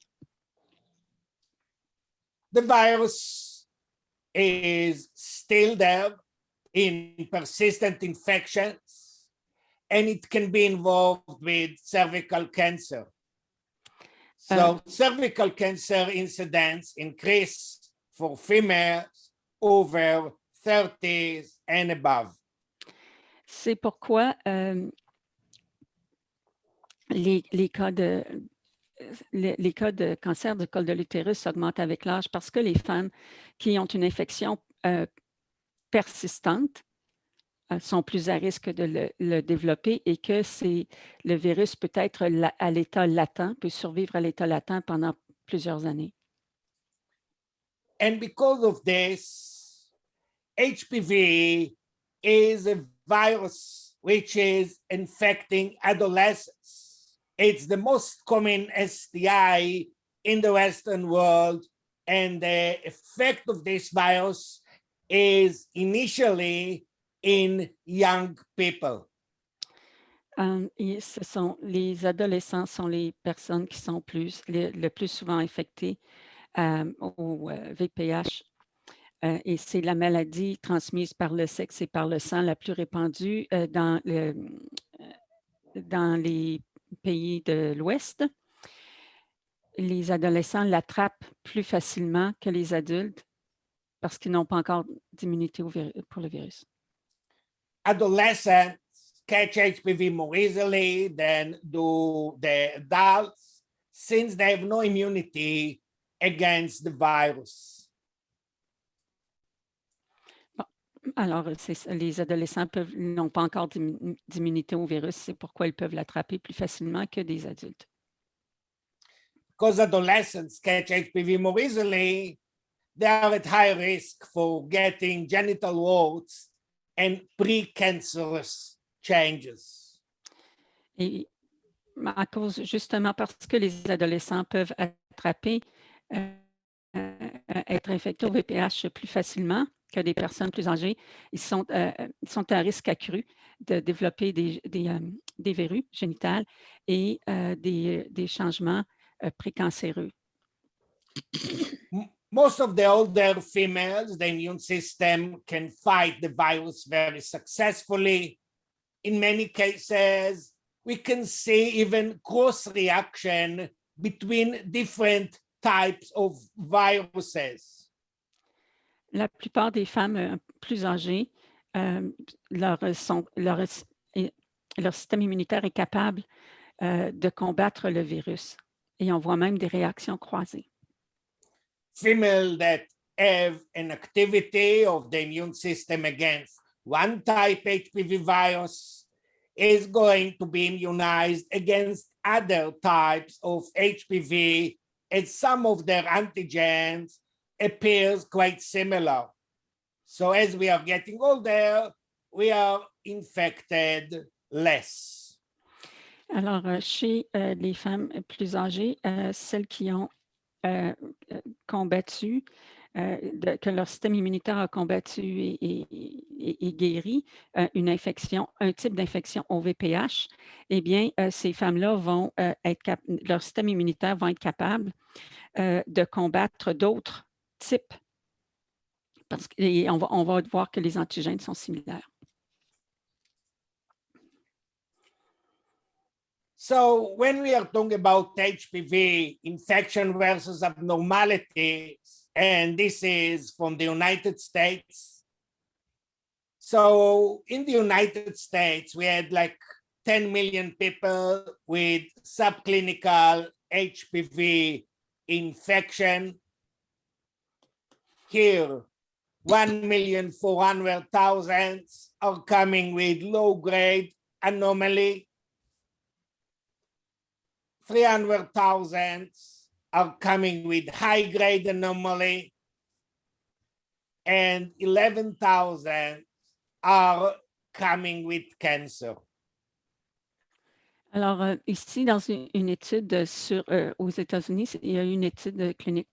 The virus is still there in persistent infections, and it can be involved with cervical cancer. So cervical cancer incidence increase for females over 30s and above.
C'est pourquoi les cas de cancer du col de l'utérus augmentent avec l'âge parce que les femmes qui ont une infection persistante sont plus à risque de le développer et que le virus peut être à l'état latent, peut survivre à l'état latent pendant plusieurs années.
And because of this, HPV is a virus which is infecting adolescents. It's the most common STI in the Western world, and the effect of this virus is initially in young people.
Les adolescents sont les personnes qui sont le plus souvent infectées au VPH. Et c'est la maladie transmise par le sexe et par le sang la plus répandue dans les pays de l'Ouest. Les adolescents l'attrapent plus facilement que les adultes parce qu'ils n'ont pas encore d'immunité pour le virus.
Adolescents catch HPV more easily than do the adults since they have no immunity against the virus.
Alors, les adolescents n'ont pas encore d'immunité au virus, c'est pourquoi ils peuvent l'attraper plus facilement que des adultes.
Because adolescents catch HPV more easily, they are at high risk for getting genital warts and precancerous changes.
Et justement parce que les adolescents peuvent attraper, être infectés au VPH plus facilement que des personnes plus âgées, ils sont à risque accru de développer des verrues génitales et des changements précancéreux.
Most of the older females, the immune system can fight the virus very successfully. In many cases, we can see even cross-reaction between different types of viruses.
La plupart des femmes plus âgées, leur système immunitaire est capable de combattre le virus. Et on voit même des réactions croisées.
Females that have an activity of the immune system against one type HPV virus is going to be immunized against other types of HPV, and some of their antigens appears quite similar. So as we are getting older, we are infected less.
Alors, chez les femmes plus âgées, celles qui ont combattu, que leur système immunitaire a combattu et guéri un type d'infection au VPH, eh bien, ces femmes-là vont leur système immunitaire va être capable de combattre d'autres types. Et on va voir que les antigènes sont similaires.
So when we are talking about HPV infection versus abnormalities, and this is from the United States. So in the United States, we had like 10 million people with subclinical HPV infection. Here, 1,400,000 are coming with low-grade anomaly. 300,000 are coming with high-grade anomaly, and 11,000 are coming with cancer.
Alors, ici, dans une étude aux États-Unis, il y a eu une étude clinique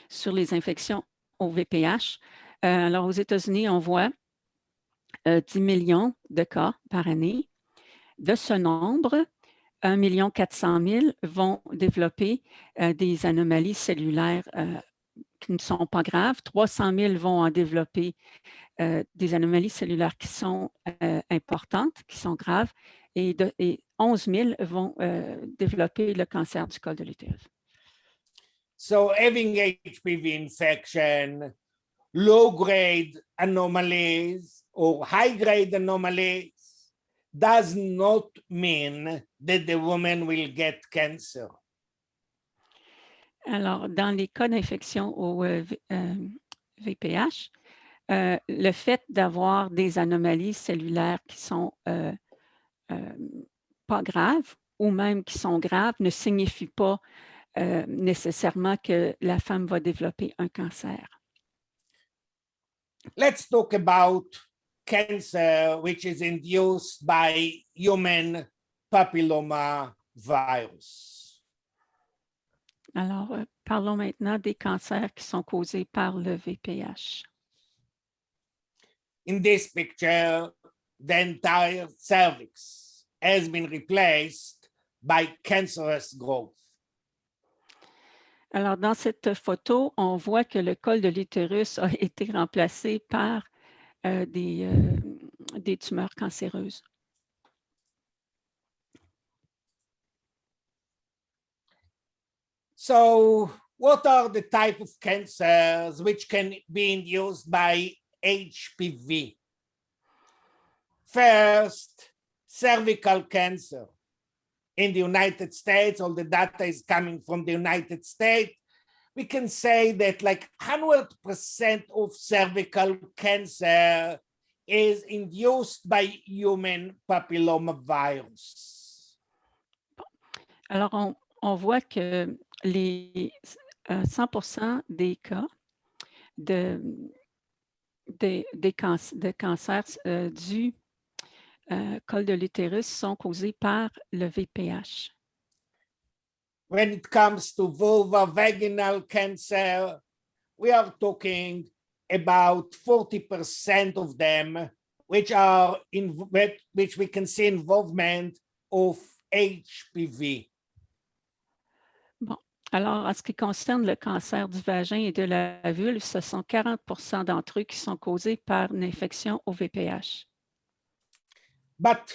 sur les infections au VPH. Alors, aux États-Unis, on voit 10 millions de cas par année. De ce nombre, 1 400 000 vont développer des anomalies cellulaires qui ne sont pas graves. 300 000 vont en développer des anomalies cellulaires qui sont importantes, qui sont graves, et 11 000 vont développer le cancer du col de l'utérus.
So having HPV infection, low-grade anomalies or high-grade anomalies does not mean that the woman will get cancer.
Alors, dans les cas d'infection au VPH, le fait d'avoir des anomalies cellulaires qui sont pas graves ou même qui sont graves ne signifie pas nécessairement que la femme va développer un cancer.
Let's talk about cancer, which is induced by human papilloma virus.
Alors, parlons maintenant des cancers qui sont causés par le VPH.
In this picture, the entire cervix has been replaced by cancerous growth.
Alors, dans cette photo, on voit que le col de l'utérus a été remplacé par des tumeurs cancéreuses.
So, what are the type of cancers which can be induced by HPV? First, cervical cancer. In the United States, all the data is coming from the United States. We can say that like 100% of cervical cancer is induced by human papillomavirus.
Alors, on voit que les 100% des cas de cancer du col de l'utérus sont causés par le VPH.
When it comes to vulva-vaginal cancer, we are talking about 40% of them, which we can see involvement of HPV.
Bon, alors en ce qui concerne le cancer du vagin et de la vulve, ce sont 40% d'entre eux qui sont causés par une infection au VPH.
But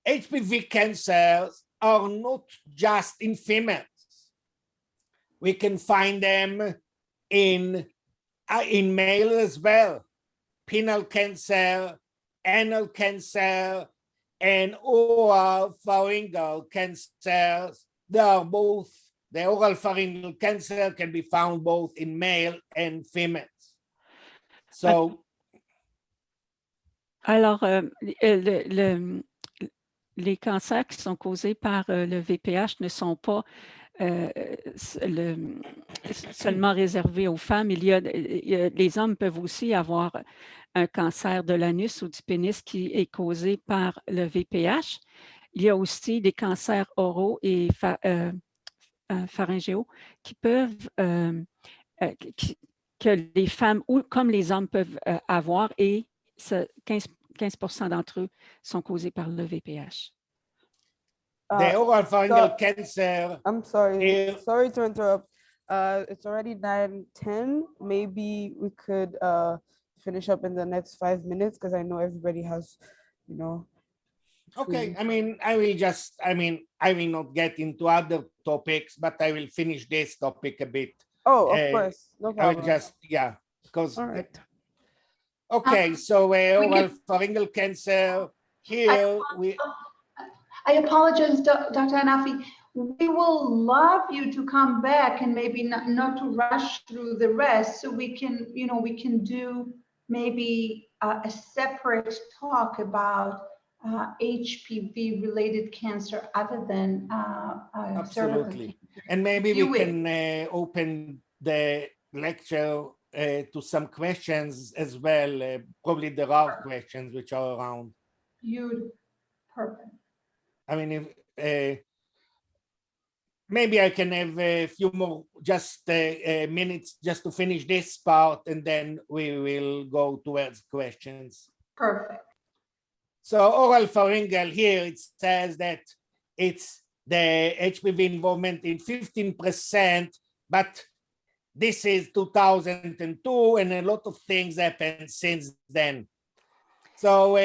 HPV cancers are not just in females. We can find them in male as well. Penile cancer, anal cancer, and oral pharyngeal cancers. The oral pharyngeal cancer can be found both in male and females. So,
alors, les cancers qui sont causés par le VPH ne sont pas seulement réservés aux femmes. Les hommes peuvent aussi avoir un cancer de l'anus ou du pénis qui est causé par le VPH. Il y a aussi des cancers oraux et pharyngéaux qui peuvent, que les femmes ou comme les hommes peuvent avoir, et 15% d'entre eux sont causés par le VPH.
the oral pharyngeal cancer.
I'm sorry. Sorry to interrupt. It's already 9:10. Maybe we could finish up in the next 5 minutes because I know everybody has,
Okay, I mean, I will not get into other topics, but I will finish this topic a bit.
Oh, of course. No
I will
problem.
yeah, because.
All right.
Okay, so oral
can-
pharyngeal cancer, here we.
I apologize, Dr. Anafi. We will love you to come back and maybe not to rush through the rest, so we can, we can do maybe a separate talk about HPV related cancer other than cervical
Absolutely.
cancer.
And maybe
If you
we
will.
can open the lecture to some questions as well. Probably there are questions which are around.
Beautiful. Perfect.
I mean, if maybe I can have a few more just minutes just to finish this part, and then we will go towards questions.
Perfect.
So oral pharyngeal here, it says that it's the HPV involvement in 15%, but this is 2002, and a lot of things happened since then. So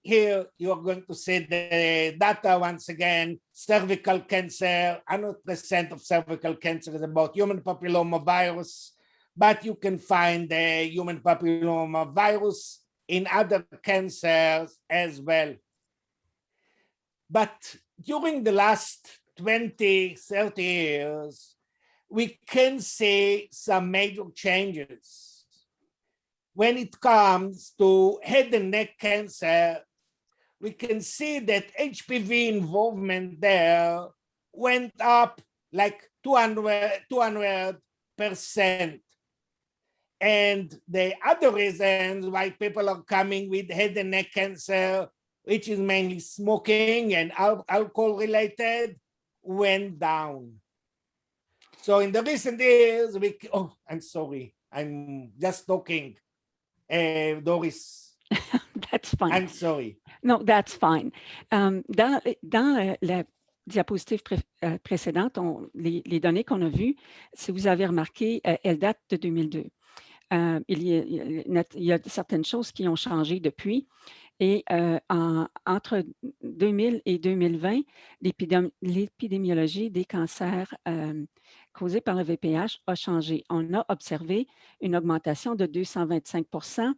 here you are going to see the data once again. Cervical cancer, 100% of cervical cancer is about human papilloma virus, but you can find the human papilloma virus in other cancers as well. But during the last 20, 30 years, we can see some major changes. When it comes to head and neck cancer, we can see that HPV involvement there went up like 200%. And the other reasons why people are coming with head and neck cancer, which is mainly smoking and alcohol related, went down. So in the recent years, I'm sorry, I'm just talking. Doris.
That's fine.
I'm sorry.
No, that's fine. Dans la diapositive précédente, les données qu'on a vues, si vous avez remarqué, elles datent de 2002. Il y a certaines choses qui ont changé depuis. Et entre 2000 et 2020, l'épidémiologie des cancers causés par le VPH a changé. On a observé une augmentation de 225%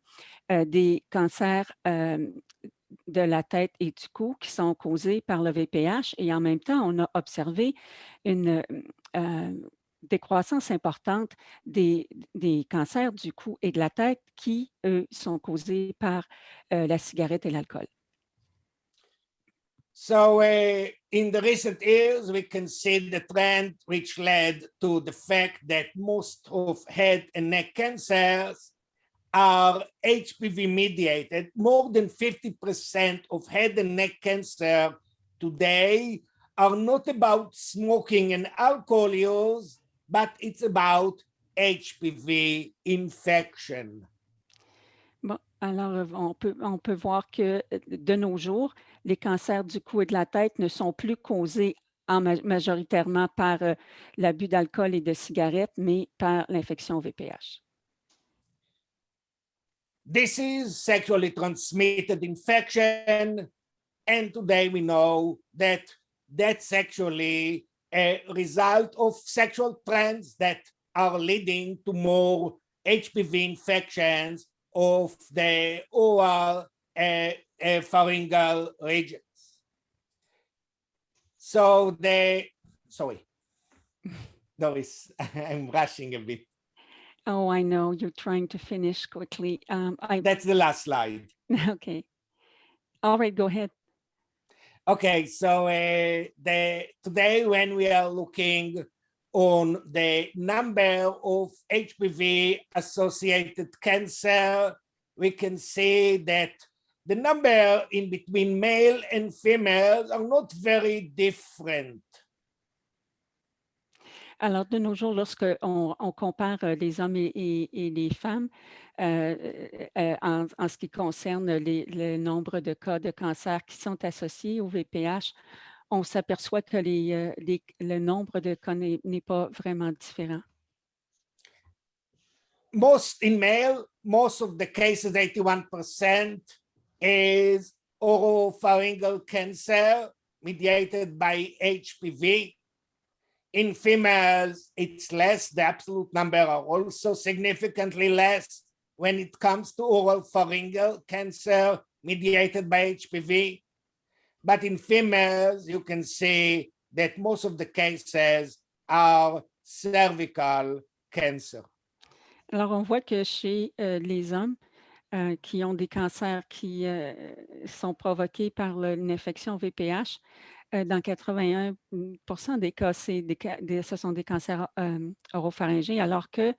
des cancers de la tête et du cou qui sont causés par le VPH. Et en même temps, on a observé une décroissance importante des cancers du cou et de la tête qui, eux, sont causés par la cigarette et l'alcool.
So in the recent years, we can see the trend which led to the fact that most of head and neck cancers are HPV mediated. More than 50% of head and neck cancer today are not about smoking and alcohol use, but it's about HPV infection.
Bon, alors on peut voir que de nos jours, les cancers du cou et de la tête ne sont plus causés majoritairement par l'abus d'alcool et de cigarettes, mais par l'infection au VPH.
This is sexually transmitted infection, and today we know that that's actually a result of sexual trends that are leading to more HPV infections of the oral pharyngeal regions. So sorry, Doris, I'm rushing a bit.
Oh, I know, you're trying to finish quickly.
That's the last slide.
Okay. All right, go ahead.
Okay, so today when we are looking on the number of HPV-associated cancer, we can see that the number in between male and female are not very different.
Alors, de nos jours, lorsqu'on compare les hommes et les femmes en ce qui concerne le nombre de cas de cancer qui sont associés au VPH, on s'aperçoit que le nombre de cas n'est pas vraiment différent.
In male, most of the cases, 81%, is oropharyngeal cancer mediated by HPV. In females, it's less. The absolute number are also significantly less when it comes to oropharyngeal cancer mediated by HPV. But in females, you can see that most of the cases are cervical cancer.
Alors, on voit que chez les hommes qui ont des cancers qui sont provoqués par une infection VPH, dans 81% des cas, ce sont des cancers oropharyngés, alors que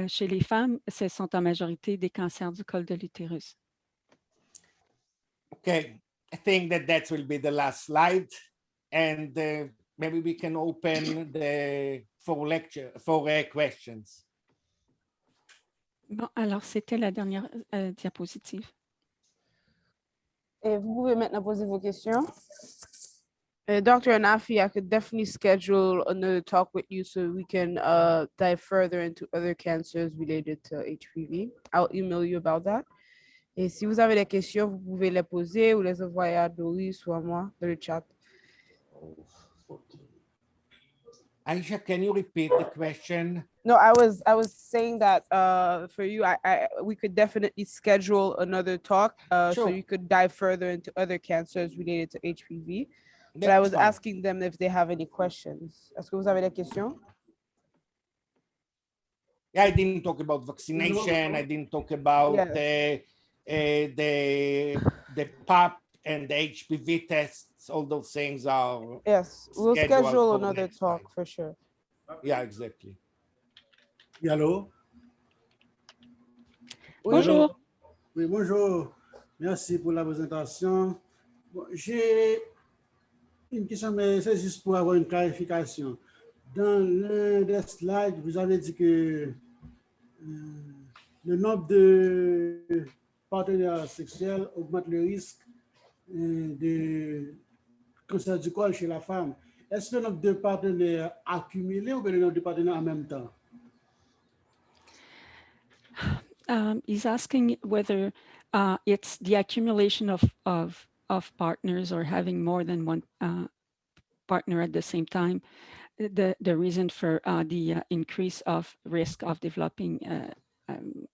chez les femmes, ce sont en majorité des cancers du col de l'utérus.
Okay, I think that will be the last slide, and maybe we can open for questions.
Bon, alors c'était la dernière diapositive.
Et vous pouvez maintenant poser vos questions. Dr. Anafi, I could definitely schedule another talk with you so we can dive further into other cancers related to HPV. I'll email you about that. Et si vous avez des questions, vous pouvez les poser ou les envoyer à Doris ou à moi dans le chat.
Aisha, can you repeat the question?
No, I was saying that for you, we could definitely schedule another talk so
Sure.
you could dive further into other cancers related to HPV. But I
That's
was
fine.
asking them if they have any questions. Est-ce que vous avez des questions?
Yeah, I didn't talk about vaccination. I didn't talk about
Yes.
the PAP and the HPV tests. All those things are
Yes, we'll
scheduled
schedule
for
another
next
talk
time.
for sure.
Yeah, exactly.
Allô?
Bonjour.
Oui, bonjour. Merci pour la présentation. Bon, j'ai une question, mais c'est juste pour avoir une clarification. Dans l'un des slides, vous avez dit que le nombre de partenaires sexuels augmente le risque de cancer du col chez la femme. Est-ce le nombre de partenaires accumulés ou bien le nombre de partenaires en même temps?
He's asking whether it's the accumulation of partners or having more than one partner at the same time, the reason for the increase of risk of developing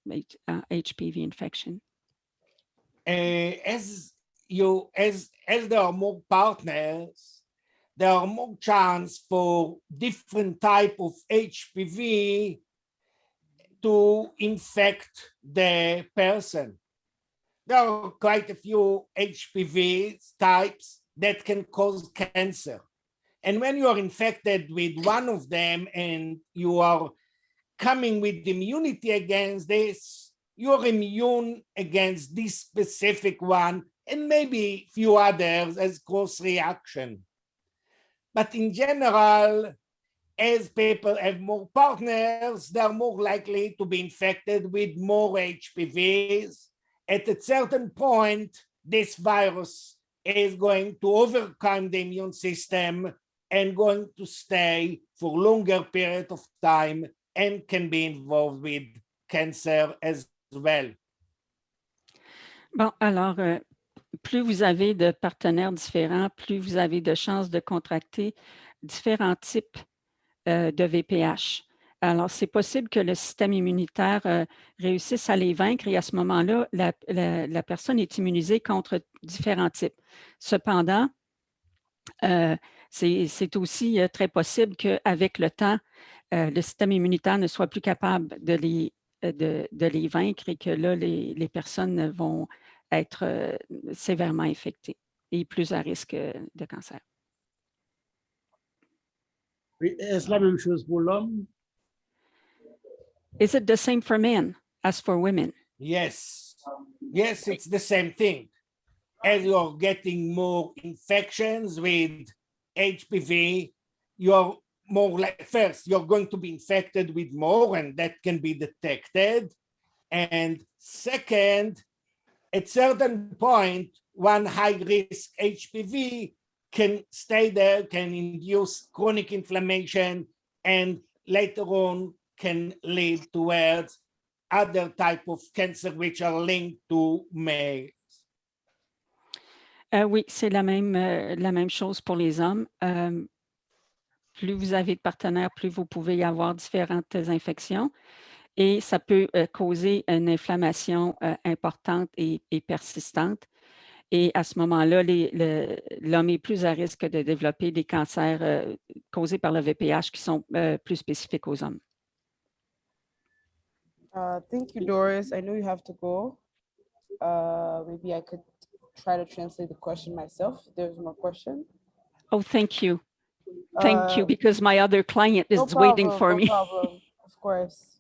HPV infection.
As there are more partners, there are more chance for different type of HPV to infect the person. There are quite a few HPV types that can cause cancer. And when you are infected with one of them and you are coming with immunity against this, you're immune against this specific one and maybe few others as cross reaction. But in general, as people have more partners, they're more likely to be infected with more HPVs. At a certain point, this virus is going to overcome the immune system and going to stay for longer period of time and can be involved with cancer as well.
Bon, alors, plus vous avez de partenaires différents, plus vous avez de chances de contracter différents types de VPH. Alors, c'est possible que le système immunitaire réussisse à les vaincre et à ce moment-là, la personne est immunisée contre différents types. Cependant, c'est aussi très possible qu'avec le temps, le système immunitaire ne soit plus capable de les vaincre et que là, les personnes vont être sévèrement infectées et plus à risque de cancer.
Oui, est-ce la même chose pour l'homme?
Is it the same for men as for women?
Yes. Yes, it's the same thing. As you're getting more infections with HPV, you're more like, first, you're going to be infected with more, and that can be detected. And second, at certain point, one high-risk HPV can stay there, can induce chronic inflammation, and later on can lead towards other type of cancer which are linked to males.
Oui, c'est la même chose pour les hommes. Plus vous avez de partenaires, plus vous pouvez avoir différentes infections et ça peut causer une inflammation importante et persistante. Et à ce moment-là, l'homme est plus à risque de développer des cancers causés par le VPH qui sont plus spécifiques aux hommes.
Thank you, Doris. I know you have to go. Maybe I could try to translate the question myself. If there's more question.
Oh, thank you. Thank you, because my other client is
No
waiting
problem,
for
no
me.
problem. Of course.